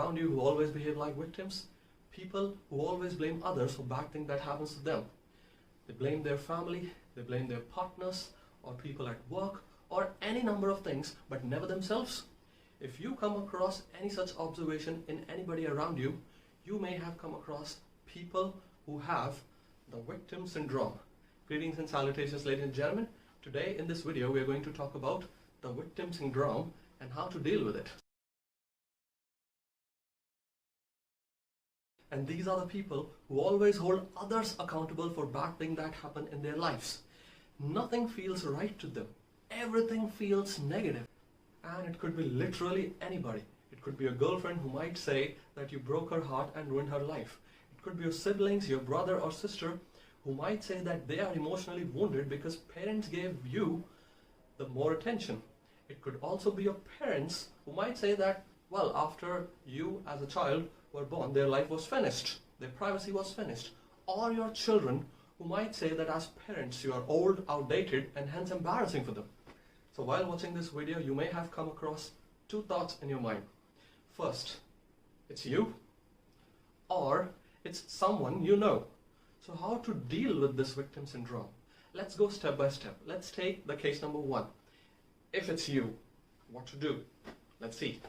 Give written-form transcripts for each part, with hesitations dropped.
around you who always behave like victims? People who always blame others for bad things that happens to them. They blame their family, they blame their partners, or people at work, or any number of things, but never themselves. If you come across any such observation in anybody around you, you may have come across people who have the victim syndrome. Greetings and salutations, ladies and gentlemen. Today in this video we are going to talk about the victim syndrome and how to deal with it. And these are the people who always hold others accountable for bad things that happen in their lives. Nothing feels right to them. Everything feels negative. And it could be literally anybody. It could be a girlfriend who might say that you broke her heart and ruined her life. It could be your siblings, your brother or sister, who might say that they are emotionally wounded because parents gave you the more attention. It could also be your parents who might say that, well, after you as a child were born, their life was finished, their privacy was finished. Or your children who might say that as parents you are old, outdated and hence embarrassing for them. So while watching this video, you may have come across two thoughts in your mind. First, it's you, or it's someone you know. So how to deal with this victim syndrome? Let's go step by step. Let's take the case number one. If it's you, what to do? Let's see.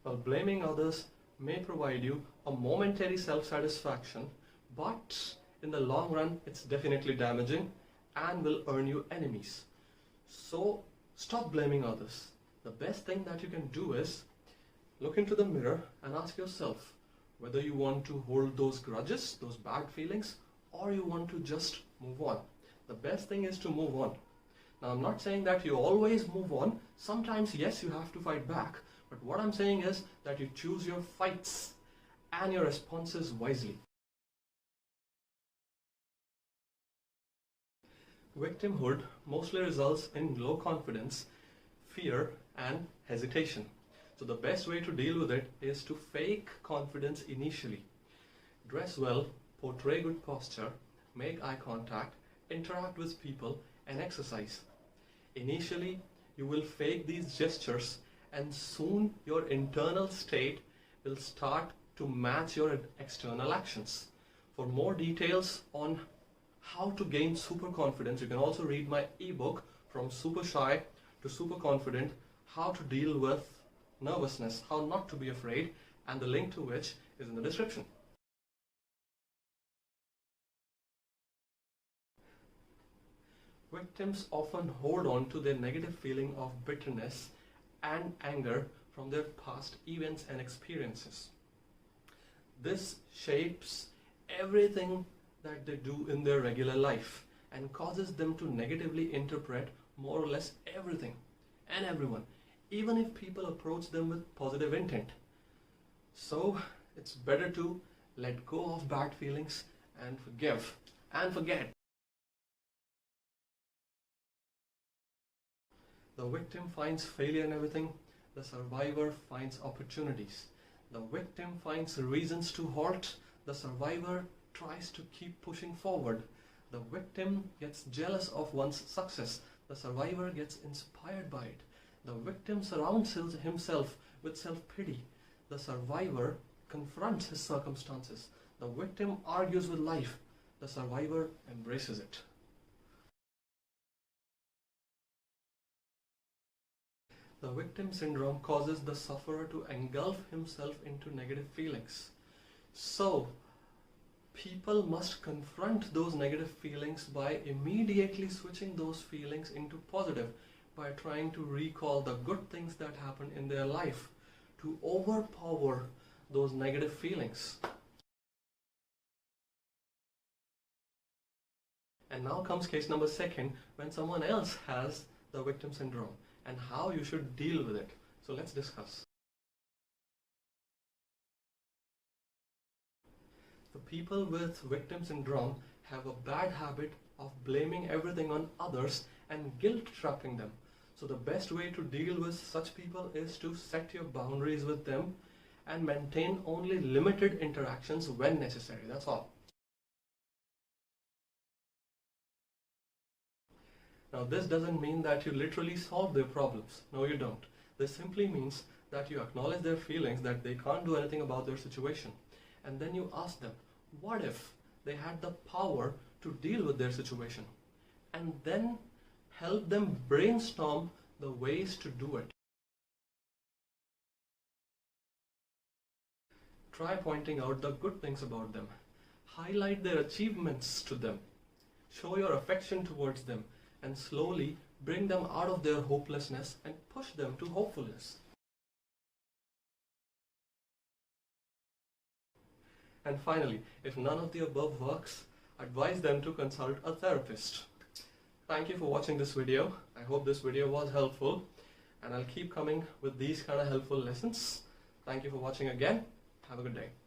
Well, blaming others may provide you a momentary self-satisfaction, but in the long run, it's definitely damaging and will earn you enemies. So stop blaming others. The best thing that you can do is look into the mirror and ask yourself whether you want to hold those grudges, those bad feelings, or you want to just move on. The best thing is to move on. Now, I'm not saying that you always move on. Sometimes, yes, you have to fight back. But what I'm saying is that you choose your fights and your responses wisely. Victimhood mostly results in low confidence, fear, and hesitation. So the best way to deal with it is to fake confidence initially. Dress well, portray good posture, make eye contact, interact with people, and exercise. Initially, you will fake these gestures, and soon your internal state will start to match your external actions. For more details on how to gain super confidence, you can also read my ebook From Super Shy to Super Confident, How to Deal with Nervousness, How Not to Be Afraid, and the link to which is in the description. Victims often hold on to their negative feeling of bitterness and anger from their past events and experiences. This shapes everything that they do in their regular life and causes them to negatively interpret more or less everything and everyone, even if people approach them with positive intent. So it's better to let go of bad feelings and forgive and forget. The victim finds failure in everything. The survivor finds opportunities. The victim finds reasons to halt. The survivor tries to keep pushing forward. The victim gets jealous of one's success. The survivor gets inspired by it. The victim surrounds himself with self-pity. The survivor confronts his circumstances. The victim argues with life. The survivor embraces it. The victim syndrome causes the sufferer to engulf himself into negative feelings. So, people must confront those negative feelings by immediately switching those feelings into positive, by trying to recall the good things that happen in their life, to overpower those negative feelings. And now comes case number second, when someone else has the victim syndrome, and how you should deal with it. So let's discuss. The people with victim syndrome have a bad habit of blaming everything on others and guilt-trapping them. So the best way to deal with such people is to set your boundaries with them and maintain only limited interactions when necessary. That's all. Now this doesn't mean that you literally solve their problems. No, you don't. This simply means that you acknowledge their feelings that they can't do anything about their situation. And then you ask them, what if they had the power to deal with their situation? And then help them brainstorm the ways to do it. Try pointing out the good things about them. Highlight their achievements to them. Show your affection towards them and slowly bring them out of their hopelessness and push them to hopefulness. And finally, if none of the above works, advise them to consult a therapist. Thank you for watching this video. I hope this video was helpful, and I'll keep coming with these kind of helpful lessons. Thank you for watching again. Have a good day.